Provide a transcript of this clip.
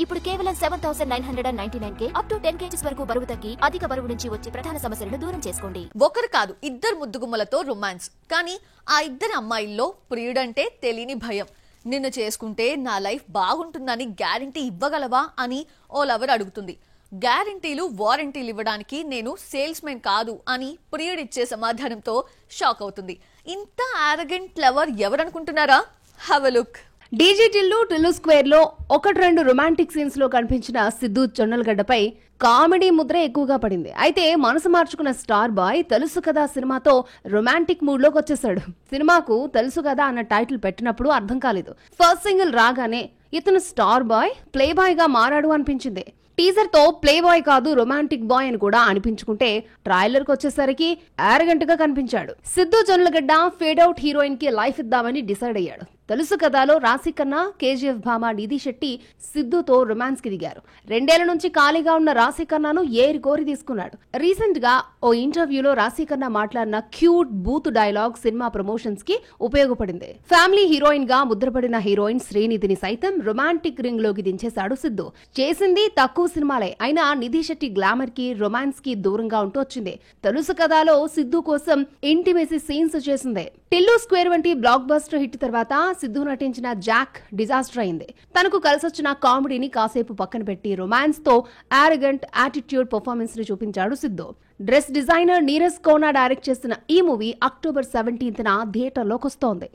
ఇప్పుడు కేవలం 7,999 up to 10 kgs వరకు బరువు తగ్గి అధిక బరువు నుంచి వచ్చే ప్రధాన సమస్యలను దూరం చేసుకోండి. ఒకరు కాదు ఇద్దరు ముద్దుగుమ్మలతో రొమాన్స్. కానీ ఆ ఇద్దరు అమ్మాయిల్లో ప్రియుడంటే తెలియని భయం. నిన్ను చేసుకుంటే నా లైఫ్ బాగుంటుందని గ్యారంటీ ఇవ్వగలవా అని ఓ లవర్ అడుగుతుంది. గ్యారంటీలు వారంటీలు ఇవ్వడానికి నేను సేల్స్ మెన్ కాదు అని ప్రియుడిచ్చే సమాధానంతో షాక్ అవుతుంది. ఇంత ఆరగెంట్ లవర్ ఎవరనుకుంటున్నారా? Have a look. DJ Tillu square లో ఒకటి రెండు రొమాంటిక్ సీన్స్ లో కనిపించిన సిద్ధు జొన్నలగడ్డపై కామెడీ ముద్ర ఎక్కువగా పడింది. అయితే మనసు మార్చుకున్న స్టార్ బాయ్ తెలుసు కదా సినిమాతో రొమాంటిక్ మూడ్ లోకి వచ్చేసాడు. సినిమాకు తెలుసు కదా అన్న టైటిల్ పెట్టినప్పుడు అర్థం కాలేదు. ఫస్ట్ సింగిల్ రాగానే ఇతను స్టార్ బాయ్ ప్లే బాయ్ గా మారాడు అనిపించింది. టీజర్ తో ప్లే బాయ్ కాదు రొమాంటిక్ బాయ్ అని కూడా అనిపించుకుంటే ట్రైలర్ కు వచ్చేసరికి ఆరగెంట్ గా కనిపించాడు. Siddhu Jonnalagadda fade out heroine కి లైఫ్ ఇద్దామని డిసైడ్ అయ్యాడు. తెలుసు కదాలో రాశికన్నా, కేజీఎఫ్ భామ నిధి శెట్టి సిద్ధుతో రొమాన్స్ కి దిగారు. 2 ఏళ్ల నుంచి ఖాళీగా ఉన్న రాశికన్నాను ఏరి కోరి తీసుకున్నాడు. రీసెంట్ గా ఓ ఇంటర్వ్యూలో రాశికన్నా మాట్లాడిన cute booth dialogue cinema promotions కి ఉపయోగపడింది. ఫ్యామిలీ హీరోయిన్ గా ముద్రపడిన హీరోయిన్ శ్రీనిధిని సైతం రొమాంటిక్ రింగ్ లోకి దించేశాడు సిద్ధు. చేసింది తక్కువ సినిమాలే అయినా నిధి శెట్టి గ్లామర్ కి రొమాన్స్ కి దూరంగా ఉంటూ వచ్చింది. తెలుసు కదాలో సిద్ధు కోసం ఇంటిమేసీ సీన్స్ చేసింది. టిల్లు స్క్వేర్ వంటి బ్లాక్ బస్టర్ హిట్ తర్వాత సిద్ధు నటించిన జాక్ డిజాస్టర్ అయింది. తనకు కలిసొచ్చిన కామెడీని కాసేపు పక్కన పెట్టి రొమాన్స్ తో ఆరగెంట్ యాటిట్యూడ్ పర్ఫార్మెన్స్ ని చూపించాడు Siddhu. Dress designer Neeraj Kona direct చేసిన ఈ మూవీ అక్టోబర్ 17న థియేటర్లోకి వస్తోంది.